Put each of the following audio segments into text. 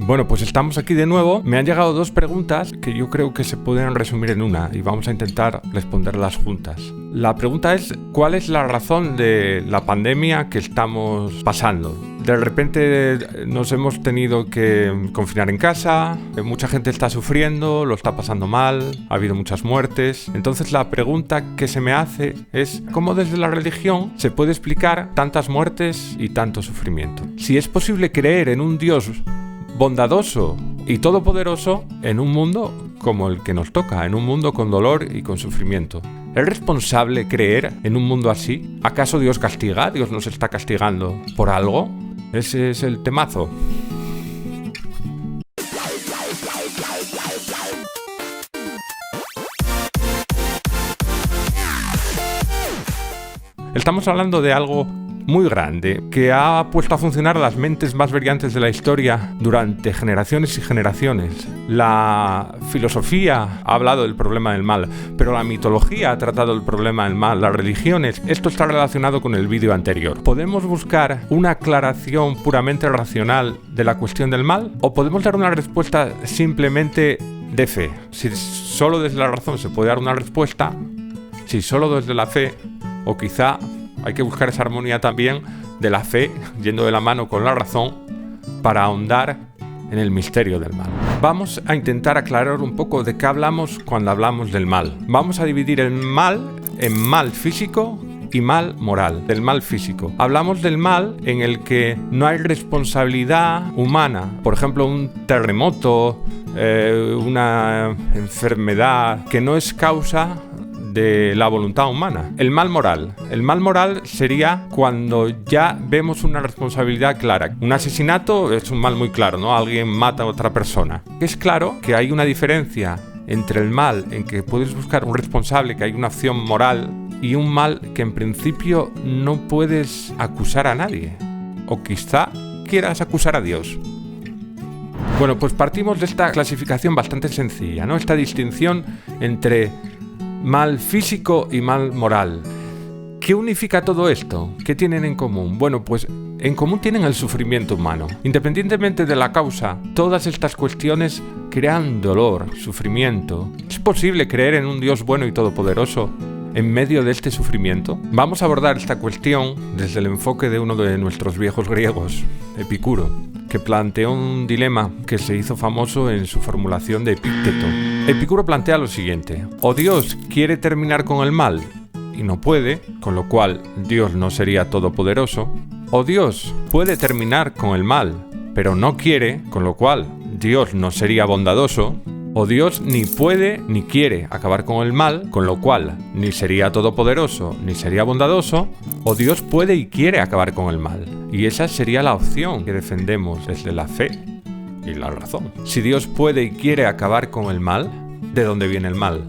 Bueno, pues estamos aquí de nuevo. Me han llegado dos preguntas que yo creo que se pueden resumir en una y vamos a intentar responderlas juntas. La pregunta es, ¿cuál es la razón de la pandemia que estamos pasando? De repente nos hemos tenido que confinar en casa, mucha gente está sufriendo, lo está pasando mal, ha habido muchas muertes. Entonces la pregunta que se me hace es, ¿cómo desde la religión se puede explicar tantas muertes y tanto sufrimiento? Si es posible creer en un Dios bondadoso y todopoderoso en un mundo como el que nos toca, en un mundo con dolor y con sufrimiento. ¿Es responsable creer en un mundo así? ¿Acaso Dios castiga? ¿Dios nos está castigando por algo? Ese es el temazo. Estamos hablando de algo muy grande, que ha puesto a funcionar las mentes más brillantes de la historia durante generaciones y generaciones. La filosofía ha hablado del problema del mal, pero la mitología ha tratado el problema del mal, las religiones. Esto está relacionado con el vídeo anterior. ¿Podemos buscar una aclaración puramente racional de la cuestión del mal? ¿O podemos dar una respuesta simplemente de fe? Si solo desde la razón se puede dar una respuesta, si solo desde la fe, o quizá hay que buscar esa armonía también de la fe, yendo de la mano con la razón, para ahondar en el misterio del mal. Vamos a intentar aclarar un poco de qué hablamos cuando hablamos del mal. Vamos a dividir el mal en mal físico y mal moral. Del mal físico. Hablamos del mal en el que no hay responsabilidad humana. Por ejemplo, un terremoto, una enfermedad que no es causa de la voluntad humana. El mal moral. El mal moral sería cuando ya vemos una responsabilidad clara. Un asesinato es un mal muy claro, ¿no? Alguien mata a otra persona. Es claro que hay una diferencia entre el mal en que puedes buscar un responsable, que hay una acción moral, y un mal que en principio no puedes acusar a nadie. O quizá quieras acusar a Dios. Bueno, pues partimos de esta clasificación bastante sencilla, ¿no? Esta distinción entre mal físico y mal moral. ¿Qué unifica todo esto? ¿Qué tienen en común? Bueno, pues en común tienen el sufrimiento humano. Independientemente de la causa, todas estas cuestiones crean dolor, sufrimiento. ¿Es posible creer en un Dios bueno y todopoderoso en medio de este sufrimiento? Vamos a abordar esta cuestión desde el enfoque de uno de nuestros viejos griegos, Epicuro, que planteó un dilema que se hizo famoso en su formulación de Epícteto. Epicuro plantea lo siguiente: o Dios quiere terminar con el mal y no puede, con lo cual Dios no sería todopoderoso, o Dios puede terminar con el mal, pero no quiere, con lo cual Dios no sería bondadoso, o Dios ni puede ni quiere acabar con el mal, con lo cual ni sería todopoderoso ni sería bondadoso, o Dios puede y quiere acabar con el mal. Y esa sería la opción que defendemos desde la fe y la razón. Si Dios puede y quiere acabar con el mal, ¿de dónde viene el mal?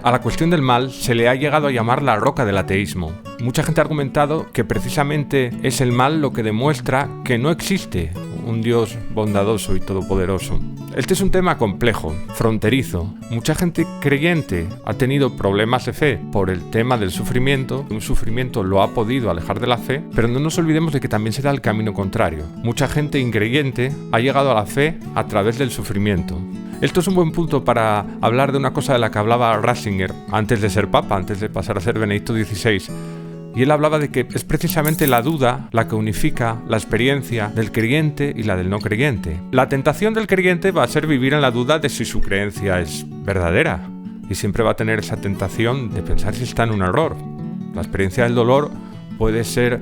A la cuestión del mal se le ha llegado a llamar la roca del ateísmo. Mucha gente ha argumentado que precisamente es el mal lo que demuestra que no existe un Dios bondadoso y todopoderoso. Este es un tema complejo, fronterizo. Mucha gente creyente ha tenido problemas de fe por el tema del sufrimiento. Un sufrimiento lo ha podido alejar de la fe, pero no nos olvidemos de que también se da el camino contrario. Mucha gente increyente ha llegado a la fe a través del sufrimiento. Esto es un buen punto para hablar de una cosa de la que hablaba Ratzinger antes de ser papa, antes de pasar a ser Benedicto XVI. Y él hablaba de que es precisamente la duda la que unifica la experiencia del creyente y la del no creyente. La tentación del creyente va a ser vivir en la duda de si su creencia es verdadera. Y siempre va a tener esa tentación de pensar si está en un error. La experiencia del dolor puede ser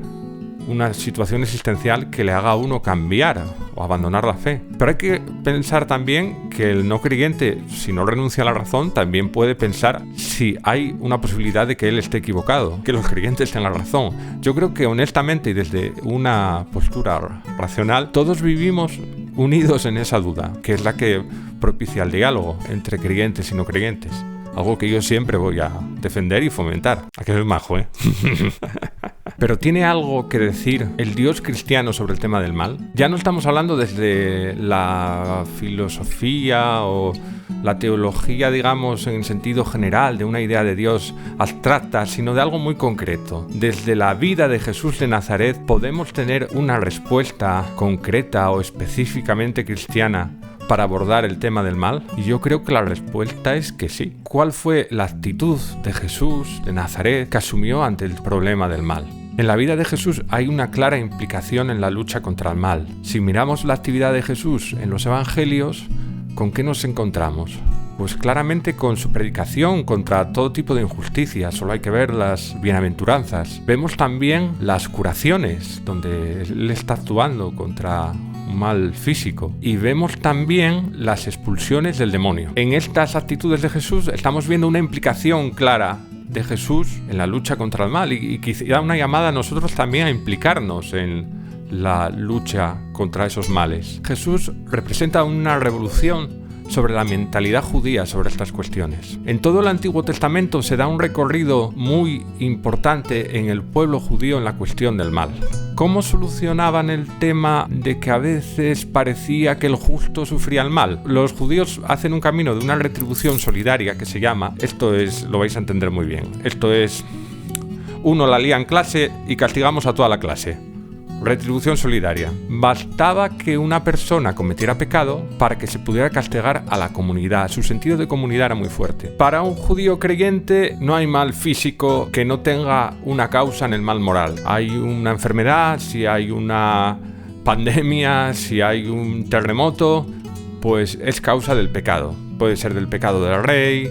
una situación existencial que le haga a uno cambiar o abandonar la fe. Pero hay que pensar también que el no creyente, si no renuncia a la razón, también puede pensar si hay una posibilidad de que él esté equivocado, que los creyentes tengan la razón. Yo creo que honestamente y desde una postura racional, todos vivimos unidos en esa duda, que es la que propicia el diálogo entre creyentes y no creyentes. Algo que yo siempre voy a defender y fomentar. ¿A que soy majo, eh? Pero ¿tiene algo que decir el Dios cristiano sobre el tema del mal? Ya no estamos hablando desde la filosofía o la teología, digamos, en el sentido general de una idea de Dios abstracta, sino de algo muy concreto. Desde la vida de Jesús de Nazaret podemos tener una respuesta concreta o específicamente cristiana para abordar el tema del mal? Y yo creo que la respuesta es que sí. ¿Cuál fue la actitud de Jesús de Nazaret que asumió ante el problema del mal? En la vida de Jesús hay una clara implicación en la lucha contra el mal. Si miramos la actividad de Jesús en los evangelios, ¿con qué nos encontramos? Pues claramente con su predicación contra todo tipo de injusticias. Solo hay que ver las bienaventuranzas. Vemos también las curaciones, donde él está actuando contra un mal físico. Y vemos también las expulsiones del demonio. En estas actitudes de Jesús estamos viendo una implicación clara de Jesús en la lucha contra el mal y quizá una llamada a nosotros también a implicarnos en la lucha contra esos males. Jesús representa una revolución sobre la mentalidad judía sobre estas cuestiones. En todo el Antiguo Testamento se da un recorrido muy importante en el pueblo judío en la cuestión del mal. ¿Cómo solucionaban el tema de que a veces parecía que el justo sufría el mal? Los judíos hacen un camino de una retribución solidaria que se llama, lo vais a entender muy bien, uno la lía en clase y castigamos a toda la clase. Retribución solidaria. Bastaba que una persona cometiera pecado para que se pudiera castigar a la comunidad. Su sentido de comunidad era muy fuerte. Para un judío creyente no hay mal físico que no tenga una causa en el mal moral. Hay una enfermedad, si hay una pandemia, si hay un terremoto, pues es causa del pecado. Puede ser del pecado del rey,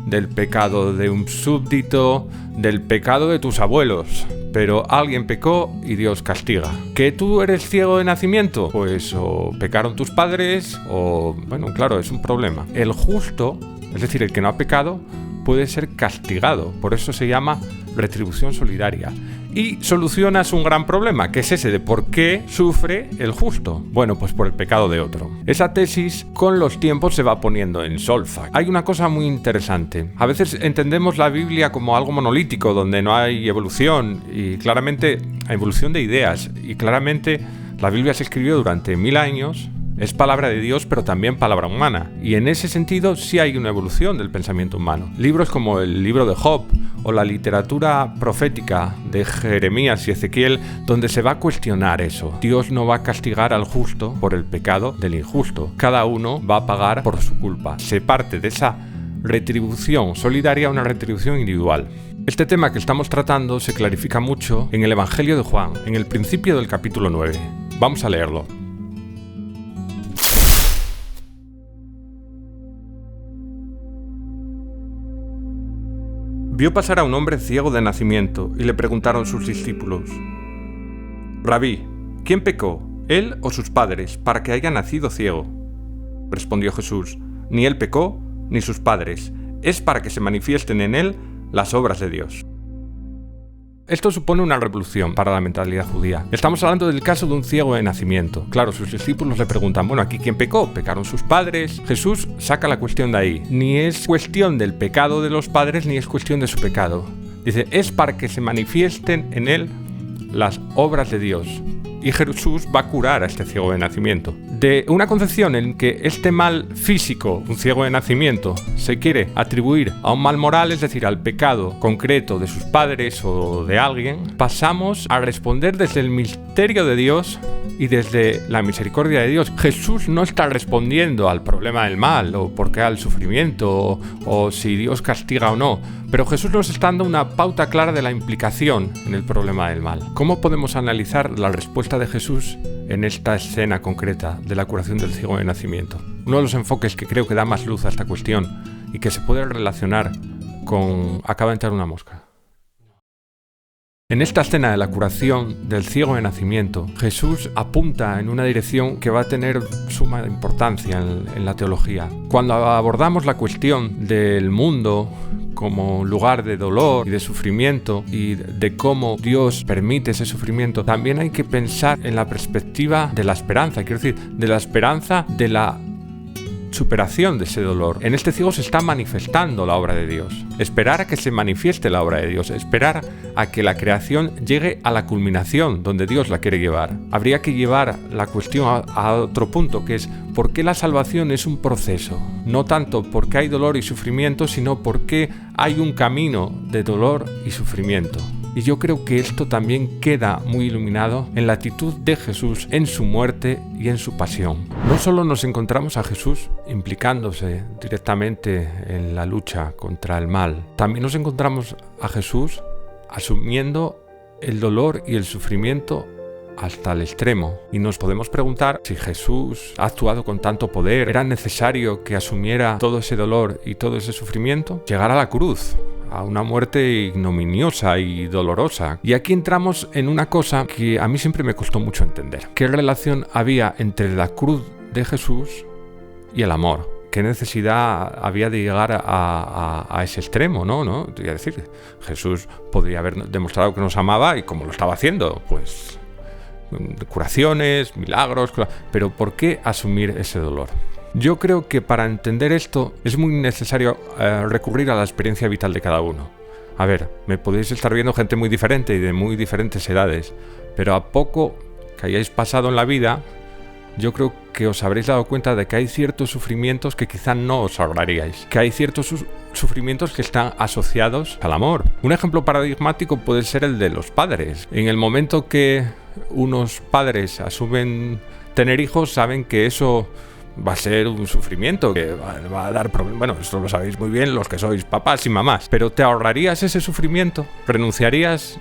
del pecado de un súbdito, del pecado de tus abuelos. Pero alguien pecó y Dios castiga. ¿Que tú eres ciego de nacimiento? Pues o pecaron tus padres o... bueno, claro, es un problema. El justo, es decir, el que no ha pecado, puede ser castigado. Por eso se llama retribución solidaria. Y solucionas un gran problema, que es ese de por qué sufre el justo. Bueno, pues por el pecado de otro. Esa tesis con los tiempos se va poniendo en solfa. Hay una cosa muy interesante. A veces entendemos la Biblia como algo monolítico, donde no hay evolución, y claramente hay evolución de ideas. Y claramente la Biblia se escribió durante 1000 años. Es palabra de Dios, pero también palabra humana. Y en ese sentido sí hay una evolución del pensamiento humano. Libros como el libro de Job o la literatura profética de Jeremías y Ezequiel, donde se va a cuestionar eso. Dios no va a castigar al justo por el pecado del injusto. Cada uno va a pagar por su culpa. Se parte de esa retribución solidaria a una retribución individual. Este tema que estamos tratando se clarifica mucho en el Evangelio de Juan, en el principio del capítulo 9. Vamos a leerlo. Vio pasar a un hombre ciego de nacimiento y le preguntaron sus discípulos: Rabí, ¿quién pecó, él o sus padres, para que haya nacido ciego? Respondió Jesús: ni él pecó, ni sus padres. Es para que se manifiesten en él las obras de Dios. Esto supone una revolución para la mentalidad judía. Estamos hablando del caso de un ciego de nacimiento. Claro, sus discípulos le preguntan, bueno, ¿aquí quién pecó? ¿Pecaron sus padres? Jesús saca la cuestión de ahí. Ni es cuestión del pecado de los padres, ni es cuestión de su pecado. Dice, es para que se manifiesten en él las obras de Dios. Y Jesús va a curar a este ciego de nacimiento. De una concepción en que este mal físico, un ciego de nacimiento, se quiere atribuir a un mal moral, es decir, al pecado concreto de sus padres o de alguien, pasamos a responder desde el misterio de Dios y desde la misericordia de Dios. Jesús no está respondiendo al problema del mal o por qué al sufrimiento o si Dios castiga o no, pero Jesús nos está dando una pauta clara de la implicación en el problema del mal. ¿Cómo podemos analizar la respuesta de Jesús en esta escena concreta de la curación del ciego de nacimiento? Uno de los enfoques que creo que da más luz a esta cuestión y que se puede relacionar con acaba de entrar una mosca. En esta escena de la curación del ciego de nacimiento, Jesús apunta en una dirección que va a tener suma importancia en la teología. Cuando abordamos la cuestión del mundo como lugar de dolor y de sufrimiento y de cómo Dios permite ese sufrimiento, también hay que pensar en la perspectiva de la esperanza, quiero decir, de la esperanza de la superación de ese dolor. En este ciego se está manifestando la obra de Dios. Esperar a que se manifieste la obra de Dios, esperar a que la creación llegue a la culminación donde Dios la quiere llevar. Habría que llevar la cuestión a otro punto, que es ¿por qué la salvación es un proceso? No tanto porque hay dolor y sufrimiento, sino porque hay un camino de dolor y sufrimiento. Y yo creo que esto también queda muy iluminado en la actitud de Jesús en su muerte y en su pasión. No solo nos encontramos a Jesús implicándose directamente en la lucha contra el mal, también nos encontramos a Jesús asumiendo el dolor y el sufrimiento hasta el extremo. Y nos podemos preguntar si Jesús ha actuado con tanto poder, ¿era necesario que asumiera todo ese dolor y todo ese sufrimiento? Llegar a la cruz, a una muerte ignominiosa y dolorosa. Y aquí entramos en una cosa que a mí siempre me costó mucho entender. ¿Qué relación había entre la cruz de Jesús y el amor? ¿Qué necesidad había de llegar a ese extremo, no? Es decir, Jesús podría haber demostrado que nos amaba y como lo estaba haciendo, pues curaciones, milagros, pero ¿por qué asumir ese dolor? Yo creo que para entender esto es muy necesario recurrir a la experiencia vital de cada uno. A ver, me podéis estar viendo gente muy diferente y de muy diferentes edades, pero a poco que hayáis pasado en la vida, yo creo que os habréis dado cuenta de que hay ciertos sufrimientos que quizá no os ahorraríais, que hay ciertos sufrimientos que están asociados al amor. Un ejemplo paradigmático puede ser el de los padres. En el momento que unos padres asumen tener hijos, saben que eso va a ser un sufrimiento, que va a dar problemas. Bueno, esto lo sabéis muy bien los que sois papás y mamás. Pero ¿te ahorrarías ese sufrimiento? ¿Renunciarías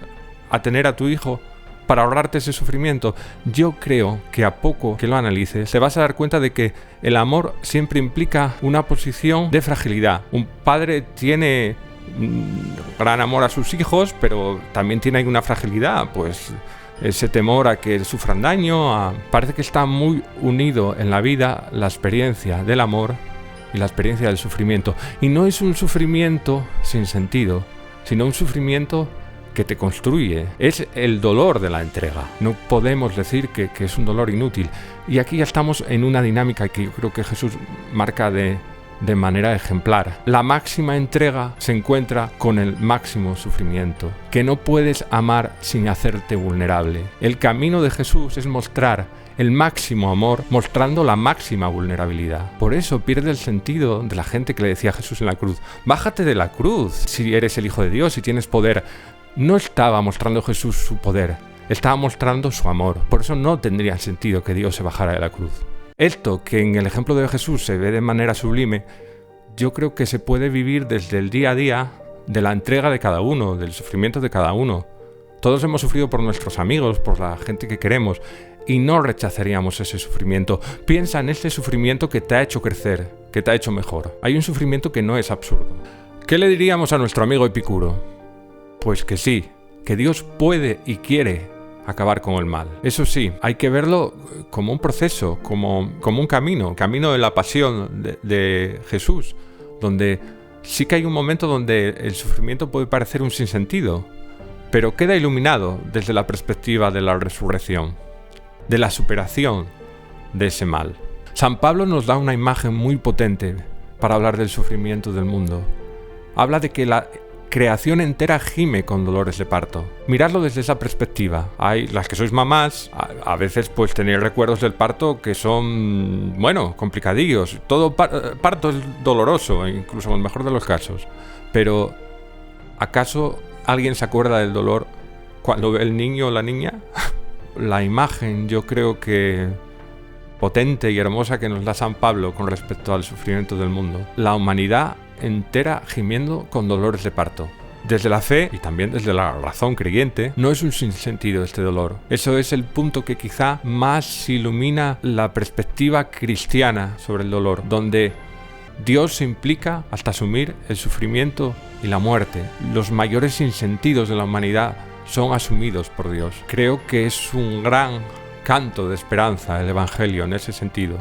a tener a tu hijo para ahorrarte ese sufrimiento? Yo creo que a poco que lo analices, te vas a dar cuenta de que el amor siempre implica una posición de fragilidad. Un padre tiene gran amor a sus hijos, pero también tiene una fragilidad, pues ese temor a que sufran daño. Parece que está muy unido en la vida la experiencia del amor y la experiencia del sufrimiento. Y no es un sufrimiento sin sentido, sino un sufrimiento que te construye. Es el dolor de la entrega. No podemos decir que es un dolor inútil. Y aquí ya estamos en una dinámica que yo creo que Jesús marca de manera ejemplar. La máxima entrega se encuentra con el máximo sufrimiento, que no puedes amar sin hacerte vulnerable. El camino de Jesús es mostrar el máximo amor, mostrando la máxima vulnerabilidad. Por eso pierde el sentido de la gente que le decía a Jesús en la cruz: bájate de la cruz si eres el Hijo de Dios, si tienes poder. No estaba mostrando Jesús su poder, estaba mostrando su amor. Por eso no tendría sentido que Dios se bajara de la cruz. Esto, que en el ejemplo de Jesús se ve de manera sublime, yo creo que se puede vivir desde el día a día de la entrega de cada uno, del sufrimiento de cada uno. Todos hemos sufrido por nuestros amigos, por la gente que queremos, y no rechazaríamos ese sufrimiento. Piensa en ese sufrimiento que te ha hecho crecer, que te ha hecho mejor. Hay un sufrimiento que no es absurdo. ¿Qué le diríamos a nuestro amigo Epicuro? Pues que sí, que Dios puede y quiere acabar con el mal. Eso sí, hay que verlo como un proceso, como un camino de la pasión de Jesús, donde sí que hay un momento donde el sufrimiento puede parecer un sinsentido, pero queda iluminado desde la perspectiva de la resurrección, de la superación de ese mal. San Pablo nos da una imagen muy potente para hablar del sufrimiento del mundo. Habla de que la creación entera gime con dolores de parto. Miradlo desde esa perspectiva. Hay las que sois mamás, a veces pues tenéis recuerdos del parto que son, complicadillos. Todo parto es doloroso, incluso en el mejor de los casos. Pero, ¿acaso alguien se acuerda del dolor cuando ve el niño o la niña? La imagen, yo creo que potente y hermosa que nos da San Pablo con respecto al sufrimiento del mundo. La humanidad entera gimiendo con dolores de parto. Desde la fe y también desde la razón creyente, no es un sinsentido este dolor. Eso es el punto que quizá más ilumina la perspectiva cristiana sobre el dolor, donde Dios se implica hasta asumir el sufrimiento y la muerte. Los mayores sinsentidos de la humanidad son asumidos por Dios. Creo que es un gran canto de esperanza el Evangelio en ese sentido.